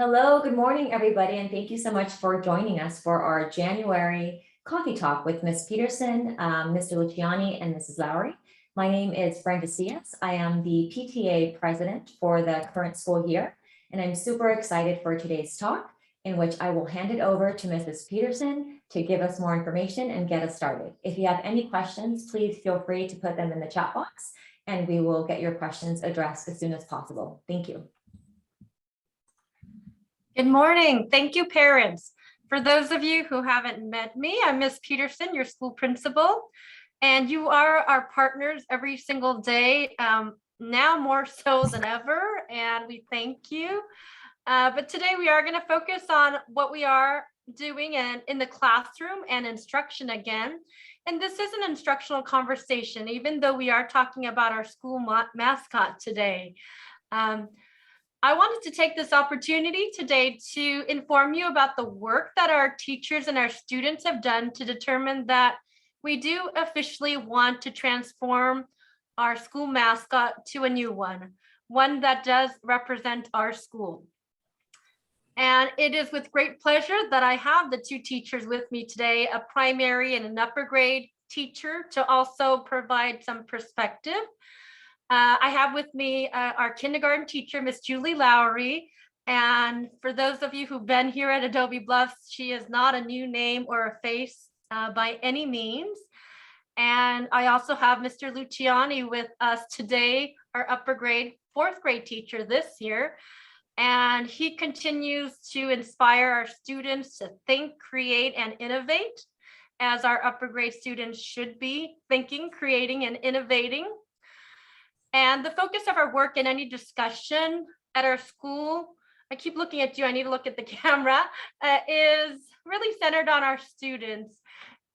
Hello, good morning, everybody, and thank you so much for joining us for our January coffee talk with Ms. Peterson, Mr. Luciani, and Mrs. Lowry. My name is Brenda Cias. I am the PTA president for the current school year, and I'm super excited for today's talk, in which I will hand it over to Mrs. Peterson to give us more information and get us started. If you have any questions, please feel free to put them in the chat box, and we will get your questions addressed as soon as possible. Thank you. Good morning. Thank you, parents. For those of you who haven't met me, I'm Miss Peterson, your school principal, and you are our partners every single day, now more so than ever, and we thank you. But today we are going to focus on what we are doing in the classroom and instruction again. And this is an instructional conversation, even though we are talking about our school mascot today. I wanted to take this opportunity today to inform you about the work that our teachers and our students have done to determine that we do officially want to transform our school mascot to a new one that does represent our school. And it is with great pleasure that I have the two teachers with me today, a primary and an upper grade teacher, to also provide some perspective. I have with me our kindergarten teacher, Miss Julie Lowry. And for those of you who've been here at Adobe Bluffs, she is not a new name or a face by any means. And I also have Mr. Luciani with us today, our upper grade, fourth grade teacher this year. And he continues to inspire our students to think, create, and innovate, as our upper grade students should be thinking, creating, and innovating. And the focus of our work in any discussion at our school, I keep looking at you, I need to look at the camera, is really centered on our students.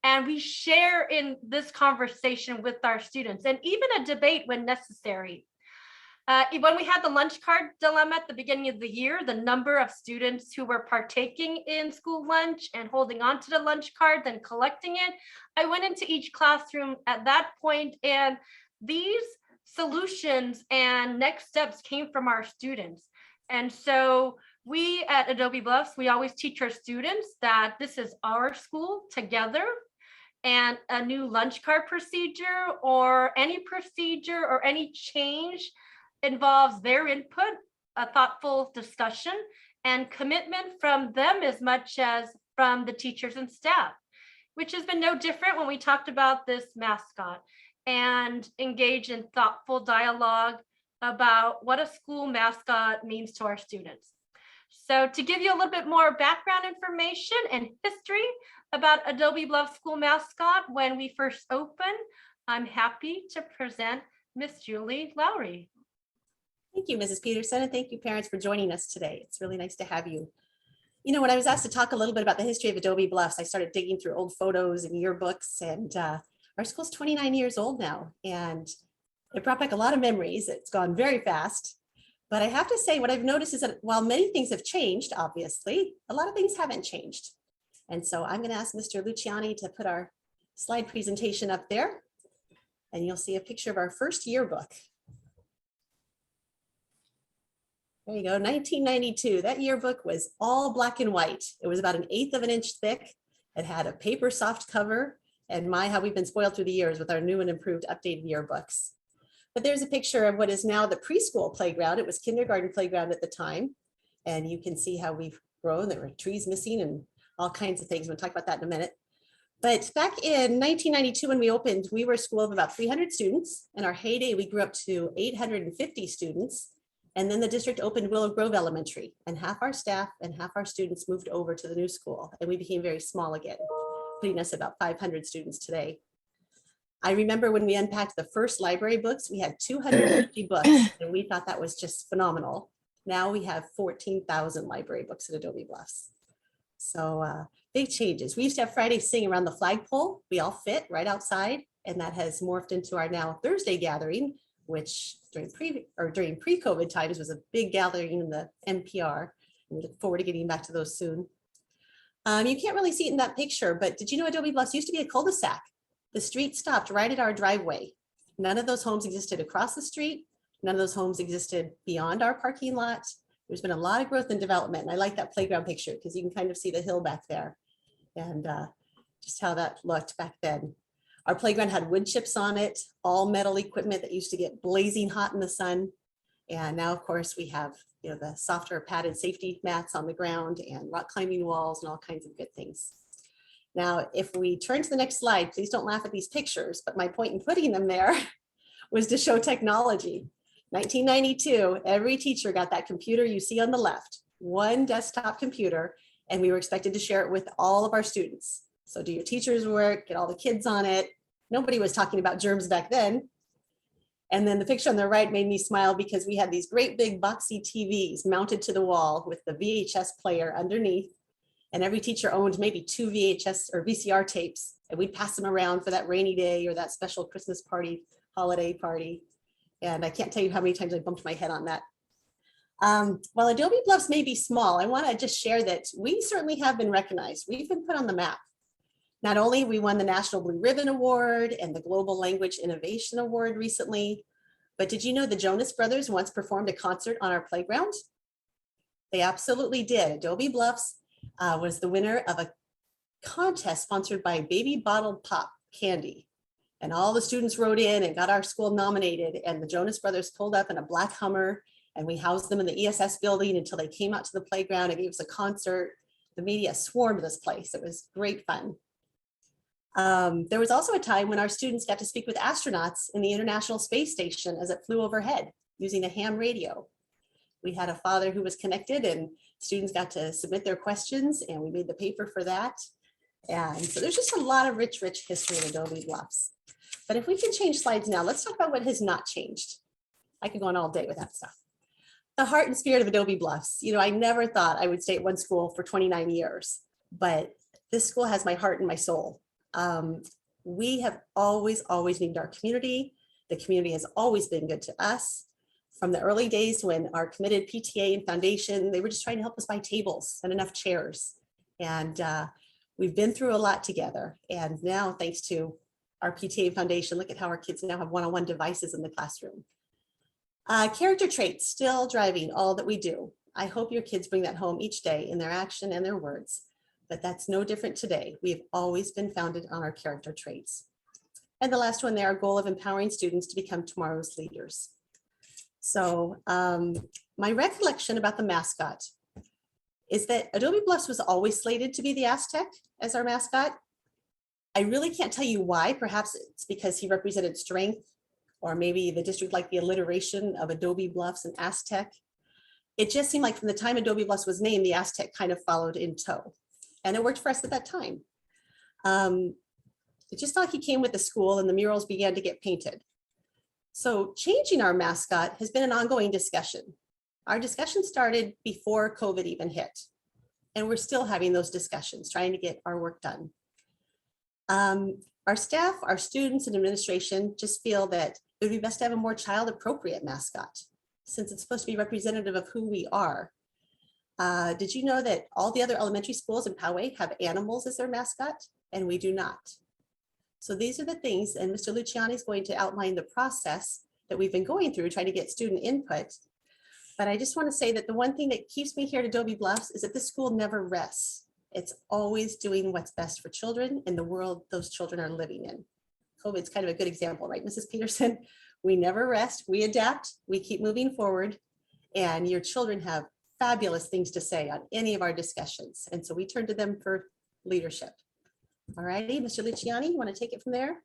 And we share in this conversation with our students, and even a debate when necessary. When we had the lunch card dilemma at the beginning of the year, the number of students who were partaking in school lunch and holding on to the lunch card, then collecting it, I went into each classroom at that point, and these solutions and next steps came from our students. And so we at Adobe Bluffs, we always teach our students that this is our school together, and a new lunch card procedure or any change involves their input, a thoughtful discussion, and commitment from them as much as from the teachers and staff, which has been no different when we talked about this mascot and engage in thoughtful dialogue about what a school mascot means to our students. So to give you a little bit more background information and history about Adobe Bluffs School Mascot when we first opened, I'm happy to present Miss Julie Lowry. Thank you, Mrs. Peterson, and thank you, parents, for joining us today. It's really nice to have you. You know, when I was asked to talk a little bit about the history of Adobe Bluffs, I started digging through old photos and yearbooks, and our school's 29 years old now, and it brought back a lot of memories. It's gone very fast, but I have to say what I've noticed is that while many things have changed, obviously, a lot of things haven't changed. And so I'm going to ask Mr. Luciani to put our slide presentation up there, and you'll see a picture of our first yearbook. There you go, 1992. That yearbook was all black and white. It was about 1/8 of an inch thick. It had a paper soft cover, and my, how we've been spoiled through the years with our new and improved updated yearbooks. But there's a picture of what is now the preschool playground. It was kindergarten playground at the time. And you can see how we've grown. There were trees missing and all kinds of things. We'll talk about that in a minute. But back in 1992, when we opened, we were a school of about 300 students. In our heyday, we grew up to 850 students. And then the district opened Willow Grove Elementary, and half our staff and half our students moved over to the new school, and we became very small again, putting us about 500 students today. I remember when we unpacked the first library books, we had 250 books, and we thought that was just phenomenal. Now we have 14,000 library books at Adobe Bluffs. So big changes. We used to have Friday sing around the flagpole. We all fit right outside, and that has morphed into our now Thursday gathering, which during pre-COVID times was a big gathering in the NPR. We look forward to getting back to those soon. You can't really see it in that picture, but did you know Adobe Bluffs used to be a cul-de-sac? The street stopped right at our driveway. None of those homes existed across the street. None of those homes existed beyond our parking lot. There's been a lot of growth and development. And I like that playground picture because you can kind of see the hill back there and just how that looked back then. Our playground had wood chips on it, all metal equipment that used to get blazing hot in the sun. And now, of course, we have the softer padded safety mats on the ground and rock climbing walls and all kinds of good things. Now, if we turn to the next slide, please don't laugh at these pictures, but my point in putting them there was to show technology. 1992, every teacher got that computer you see on the left, one desktop computer, and we were expected to share it with all of our students. So do your teachers' work, get all the kids on it. Nobody was talking about germs back then. And then the picture on the right made me smile because we had these great big boxy TVs mounted to the wall with the VHS player underneath. And every teacher owned maybe 2 VHS or VCR tapes. And we'd pass them around for that rainy day or that special Christmas party, holiday party. And I can't tell you how many times I bumped my head on that. While Adobe Bluffs may be small, I want to just share that we certainly have been recognized. We've been put on the map. Not only we won the National Blue Ribbon Award and the Global Language Innovation Award recently, but did you know the Jonas Brothers once performed a concert on our playground? They absolutely did. Adobe Bluffs was the winner of a contest sponsored by Baby Bottled Pop Candy. And all the students wrote in and got our school nominated, and the Jonas Brothers pulled up in a black Hummer, and we housed them in the ESS building until they came out to the playground and gave us a concert. The media swarmed this place. It was great fun. There was also a time when our students got to speak with astronauts in the International Space Station as it flew overhead using a ham radio. We had a father who was connected and students got to submit their questions and we made the paper for that. And so there's just a lot of rich history in Adobe Bluffs. But if we can change slides now, let's talk about what has not changed. I could go on all day with that stuff. The heart and spirit of Adobe Bluffs. I never thought I would stay at one school for 29 years, but this school has my heart and my soul. We have always named our community. The community has always been good to us. From the early days when our committed PTA and foundation, they were just trying to help us buy tables and enough chairs. And we've been through a lot together. And now, thanks to our PTA foundation, look at how our kids now have one-on-one devices in the classroom. Character traits still driving all that we do. I hope your kids bring that home each day in their action and their words. But that's no different today. We have always been founded on our character traits. And the last one there, our goal of empowering students to become tomorrow's leaders. So my recollection about the mascot is that Adobe Bluffs was always slated to be the Aztec as our mascot. I really can't tell you why. Perhaps it's because he represented strength, or maybe the district liked the alliteration of Adobe Bluffs and Aztec. It just seemed like from the time Adobe Bluffs was named, the Aztec kind of followed in tow. And it worked for us at that time. It just like he came with the school and the murals began to get painted. So changing our mascot has been an ongoing discussion. Our discussion started before COVID even hit. And we're still having those discussions, trying to get our work done. Our staff, our students and administration just feel that it would be best to have a more child appropriate mascot since it's supposed to be representative of who we are. Did you know that all the other elementary schools in Poway have animals as their mascot? And we do not. So these are the things, and Mr. Luciani is going to outline the process that we've been going through trying to get student input. But I just want to say that the one thing that keeps me here at Adobe Bluffs is that this school never rests. It's always doing what's best for children in the world those children are living in. COVID's kind of a good example, right, Mrs. Peterson? We never rest, we adapt, we keep moving forward, and your children have fabulous things to say on any of our discussions. And so we turn to them for leadership. All righty, Mr. Luciani, you want to take it from there?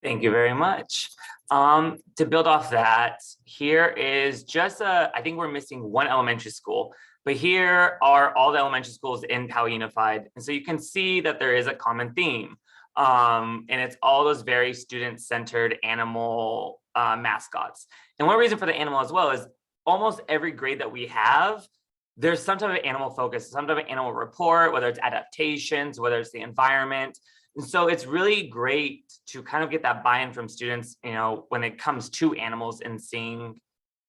Thank you very much. To build off that, here is just I think we're missing one elementary school, but here are all the elementary schools in Poway Unified. And so you can see that there is a common theme. And it's all those very student-centered animal mascots. And one reason for the animal as well is almost every grade that we have, there's some type of animal focus, some type of animal report, whether it's adaptations, whether it's the environment. And so it's really great to kind of get that buy-in from students, when it comes to animals and seeing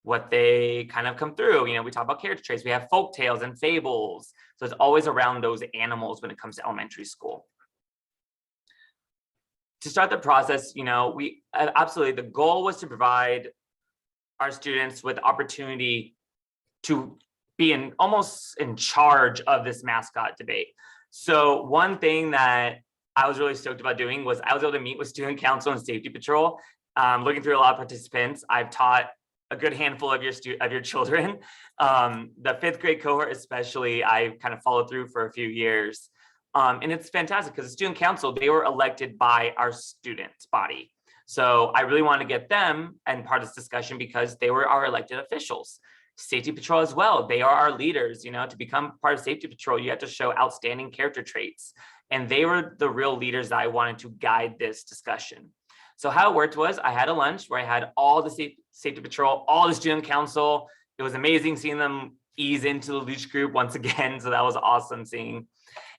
what they kind of come through. We talk about character traits, we have folk tales and fables. So it's always around those animals when it comes to elementary school. To start the process, we absolutely, the goal was to provide our students with opportunity to be almost in charge of this mascot debate. So one thing that I was really stoked about doing was I was able to meet with student council and safety patrol. Looking through a lot of participants, I've taught a good handful of your children. The 5th grade cohort especially, I kind of followed through for a few years. And it's fantastic because the student council, they were elected by our student body. So I really want to get them and part of this discussion because they were our elected officials. Safety patrol as well. They are our leaders. To become part of safety patrol, you have to show outstanding character traits. And they were the real leaders that I wanted to guide this discussion. So how it worked was I had a lunch where I had all the safety patrol, all the student council. It was amazing seeing them ease into the leash group once again. So that was awesome seeing.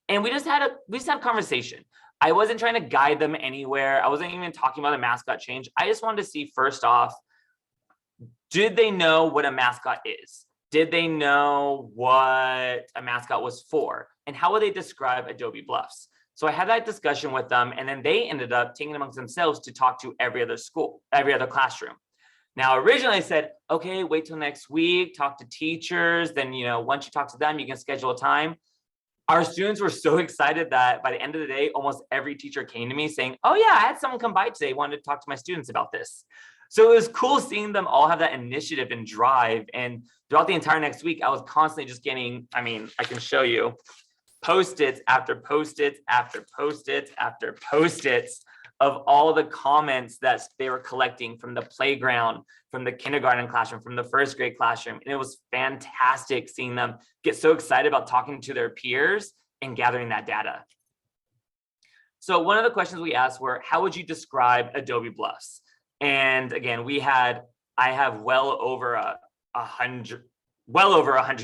And we just had a conversation. I wasn't trying to guide them anywhere. I wasn't even talking about a mascot change. I just wanted to see, first off, did they know what a mascot is? Did they know what a mascot was for? And how would they describe Adobe Bluffs? So I had that discussion with them, and then they ended up taking it amongst themselves to talk to every other school, every other classroom. Now, originally I said, okay, wait till next week, talk to teachers. Then, once you talk to them, you can schedule a time. Our students were so excited that by the end of the day, almost every teacher came to me saying, oh yeah, I had someone come by today, wanted to talk to my students about this. So it was cool seeing them all have that initiative and drive. And throughout the entire next week, I was constantly just getting, I can show you, Post-its after Post-its after Post-its after Post-its of all the comments that they were collecting from the playground, from the kindergarten classroom, from the 1st grade classroom. And it was fantastic seeing them get so excited about talking to their peers and gathering that data. So one of the questions we asked were, how would you describe Adobe Bluffs? And again, I have well over 100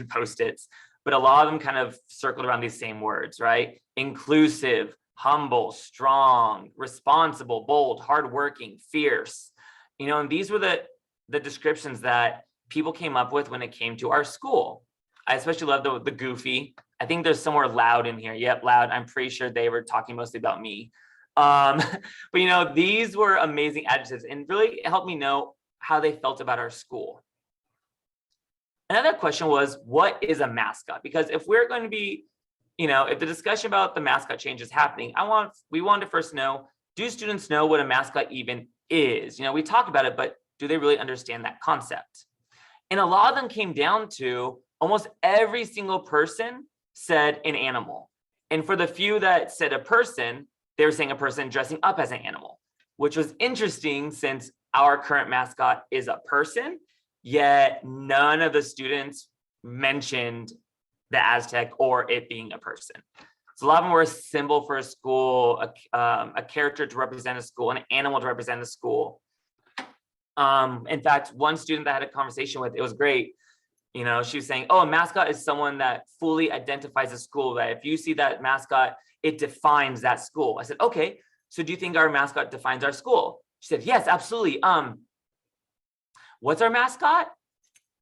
Post-its, but a lot of them kind of circled around these same words, right? Inclusive, humble, strong, responsible, bold, hardworking, fierce. And these were the descriptions that people came up with when it came to our school. I especially love the goofy. I think there's somewhere loud in here. Yep, loud. I'm pretty sure they were talking mostly about me. But these were amazing adjectives and really helped me know how they felt about our school. Another question was, what is a mascot? Because if we're going to be, if the discussion about the mascot change is happening, we want to first know, do students know what a mascot even is? We talk about it, but do they really understand that concept? And a lot of them came down to almost every single person said an animal. And for the few that said a person, they were saying a person dressing up as an animal, which was interesting since our current mascot is a person, yet none of the students mentioned the Aztec or it being a person. So a lot of them were a symbol for a school, a character to represent a school, an animal to represent a school. In fact, one student that I had a conversation with, it was great. She was saying, oh, a mascot is someone that fully identifies a school, that if you see that mascot, it defines that school. I said, okay, so do you think our mascot defines our school? She said, yes, absolutely. What's our mascot?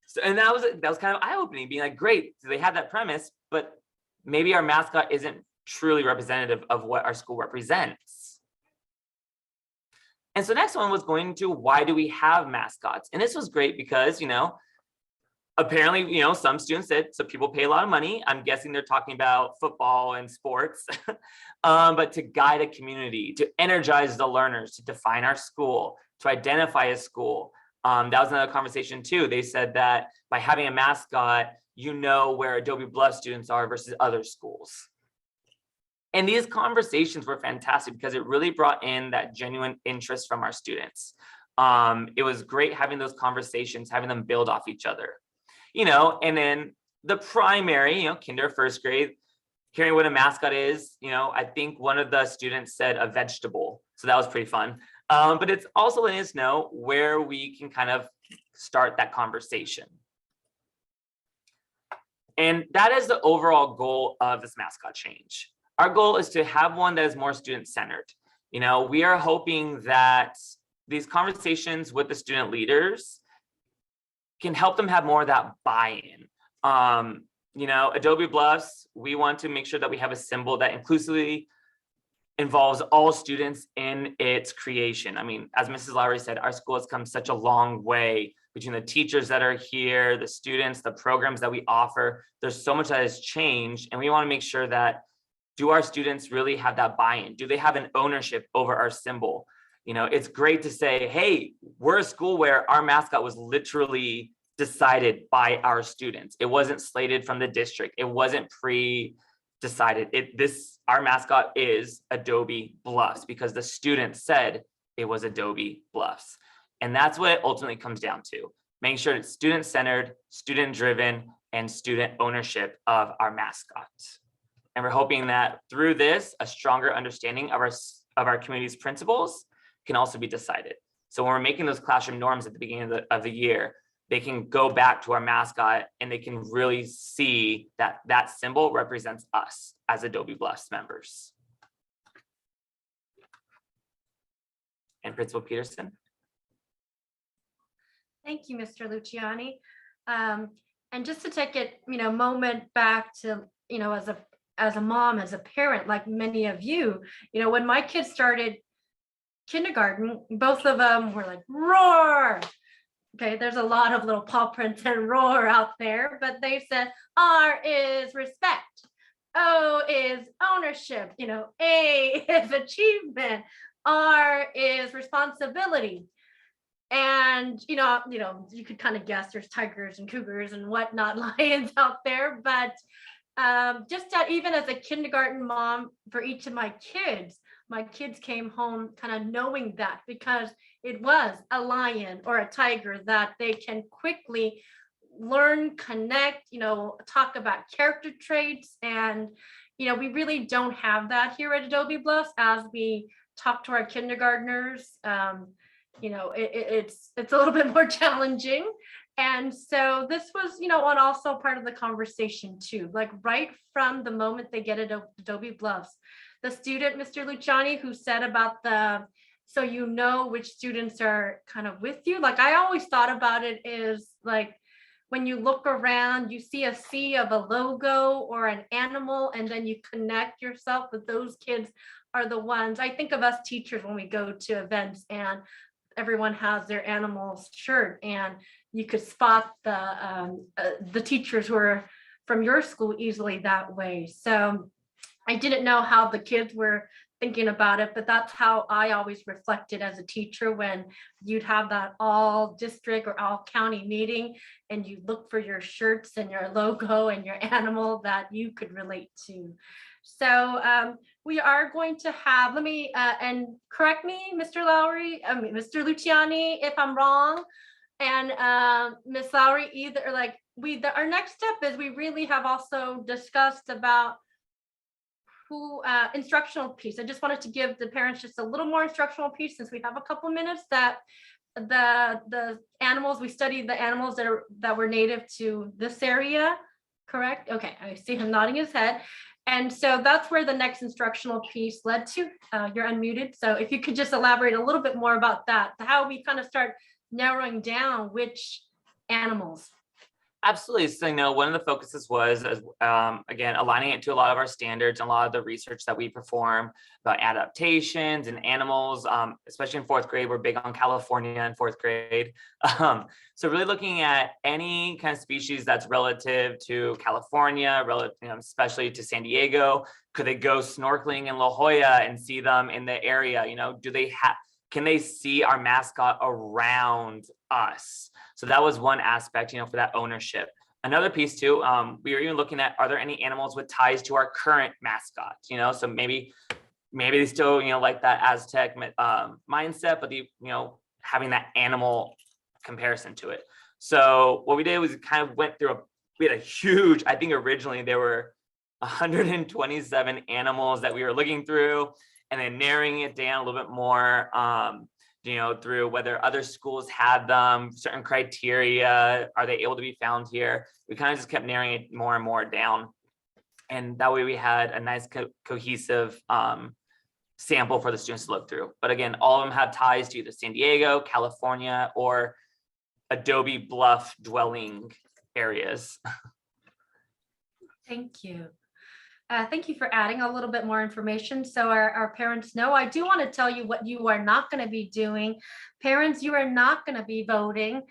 So, and that was kind of eye-opening, being like, great, so they had that premise, but maybe our mascot isn't truly representative of what our school represents. And so next one was going to, why do we have mascots? And this was great because, apparently, some students said, so people pay a lot of money. I'm guessing they're talking about football and sports, but to guide a community, to energize the learners, to define our school, to identify a school. That was another conversation too. They said that by having a mascot, where Adobe Bluff students are versus other schools. And these conversations were fantastic because it really brought in that genuine interest from our students. It was great having those conversations, having them build off each other. And then the primary, kinder, 1st grade, hearing what a mascot is, I think one of the students said a vegetable. So that was pretty fun. But it's also letting us know where we can kind of start that conversation. And that is the overall goal of this mascot change. Our goal is to have one that is more student-centered. We are hoping that these conversations with the student leaders can help them have more of that buy-in. Adobe Bluffs, we want to make sure that we have a symbol that inclusively involves all students in its creation. As Mrs. Lowry said, our school has come such a long way between the teachers that are here, the students, the programs that we offer. There's so much that has changed, and we want to make sure that, do our students really have that buy-in? Do they have an ownership over our symbol? You know, it's great to say, hey, we're a school where our mascot was literally decided by our students. It wasn't slated from the district. It wasn't pre-decided. Our mascot is Adobe Bluffs because the students said it was Adobe Bluffs. And that's what it ultimately comes down to. Making sure it's student-centered, student-driven, and student ownership of our mascot. And we're hoping that through this, a stronger understanding of our community's principles can also be decided. So when we're making those classroom norms at the beginning of the year, they can go back to our mascot and they can really see that that symbol represents us as Adobe Bluffs members. And Principal Peterson. Thank you, Mr. Luciani. And just to take it, moment back to, as a mom, as a parent, like many of you, when my kids started kindergarten, both of them were like, roar. Okay, there's a lot of little paw prints and roar out there, but they said R is respect, O is ownership, A is achievement, R is responsibility. And you could kind of guess there's tigers and cougars and whatnot, lions out there, but just that even as a kindergarten mom for each of my kids came home kind of knowing that, because it was a lion or a tiger that they can quickly learn, connect, talk about character traits. And, we really don't have that here at Adobe Bluffs as we talk to our kindergartners. It's a little bit more challenging. And so this was, on also part of the conversation too, like right from the moment they get at Adobe Bluffs. The student, Mr. Luciani, who said about so which students are kind of with you. Like I always thought about it is like, when you look around, you see a sea of a logo or an animal, and then you connect yourself with those kids are the ones. I think of us teachers when we go to events and everyone has their animal shirt, and you could spot the teachers who are from your school easily that way. So I didn't know how the kids were thinking about it, but that's how I always reflected as a teacher when you'd have that all district or all county meeting and you look for your shirts and your logo and your animal that you could relate to. So we are going to have, let me, and correct me, Mr. Mr. Luciani, if I'm wrong. And Ms. Lowry, either like our next step is we really have also discussed about instructional piece. I just wanted to give the parents just a little more instructional piece since we have a couple minutes, that the animals, we studied the animals that were native to this area, correct? Okay, I see him nodding his head. And so that's where the next instructional piece led to. You're unmuted. So if you could just elaborate a little bit more about that, how we kind of start narrowing down which animals. Absolutely. So, one of the focuses was, again, aligning it to a lot of our standards and a lot of the research that we perform about adaptations and animals, especially in fourth grade. We're big on California in fourth grade. So really looking at any kind of species that's relative to California, especially to San Diego. Could they go snorkeling in La Jolla and see them in the area? Can they see our mascot around us? So that was one aspect, for that ownership. Another piece too, we were even looking at, are there any animals with ties to our current mascot? So maybe they still, like that Aztec mindset, but having that animal comparison to it. So what we did was kind of went through we had a huge, I think originally there were 127 animals that we were looking through, and then narrowing it down a little bit more, through whether other schools had them, certain criteria, are they able to be found here? We kind of just kept narrowing it more and more down. And that way we had a nice cohesive sample for the students to look through. But again, all of them have ties to either San Diego, California, or Adobe Bluff dwelling areas. Thank you. Thank you for adding a little bit more information so our parents know. I do want to tell you what you are not going to be doing. Parents, you are not going to be voting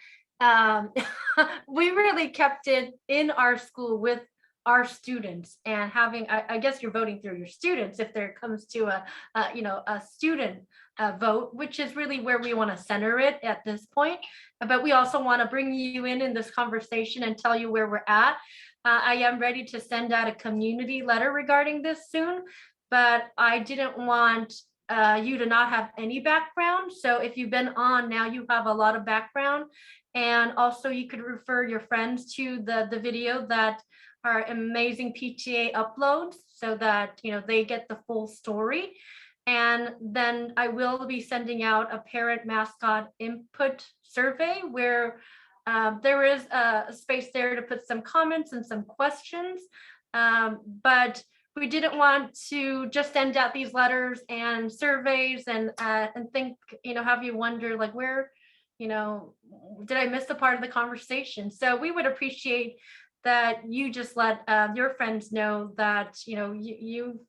we really kept it in our school with our students and having, I guess you're voting through your students if there comes to a student vote, which is really where we want to center it at this point. But we also want to bring you in this conversation and tell you where we're at. I am ready to send out a community letter regarding this soon, but I didn't want you to not have any background. So if you've been on now, you have a lot of background. And also you could refer your friends to the video that our amazing PTA uploads so that they get the full story. And then I will be sending out a parent mascot input survey where there is a space there to put some comments and some questions. But we didn't want to just send out these letters and surveys and think, have you wonder like where, did I miss a part of the conversation? So we would appreciate that you just let your friends know that, you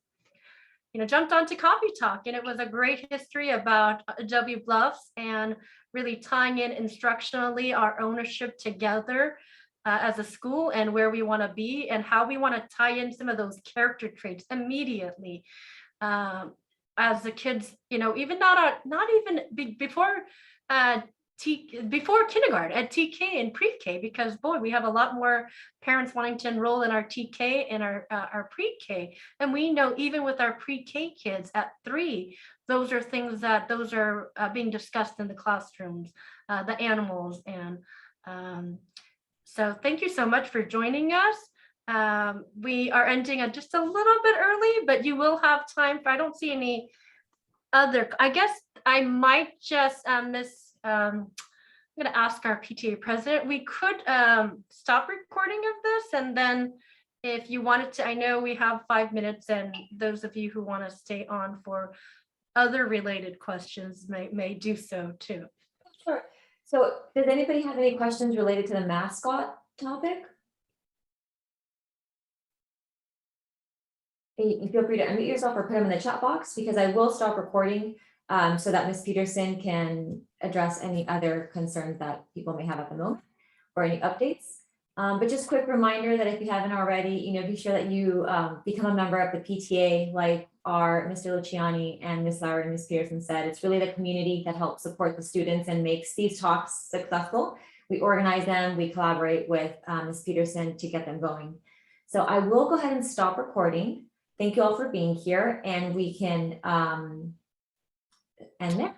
jumped onto Coffee Talk, and it was a great history about W Bluffs and really tying in instructionally our ownership together as a school and where we want to be and how we want to tie in some of those character traits immediately as the kids, even not even before before kindergarten, at TK and pre-K, because boy, we have a lot more parents wanting to enroll in our TK and our pre-K. And we know even with our pre-K kids at 3, those are things that are being discussed in the classrooms, the animals. And so thank you so much for joining us. We are ending just a little bit early, but you will have time for, I don't see any other, I guess I might just I'm going to ask our PTA president, we could stop recording of this, and then if you wanted to, I know we have 5 minutes, and those of you who want to stay on for other related questions may do so too. Sure. So does anybody have any questions related to the mascot topic? You feel free to unmute yourself or put them in the chat box, because I will stop recording so that Ms. Peterson can address any other concerns that people may have at the moment or any updates. But just quick reminder that if you haven't already, be sure that you become a member of the PTA, like our Mr. Luciani and Ms. Lauer and Ms. Peterson said. It's really the community that helps support the students and makes these talks successful. We organize them, we collaborate with Ms. Peterson to get them going. So I will go ahead and stop recording. Thank you all for being here, and we can end there.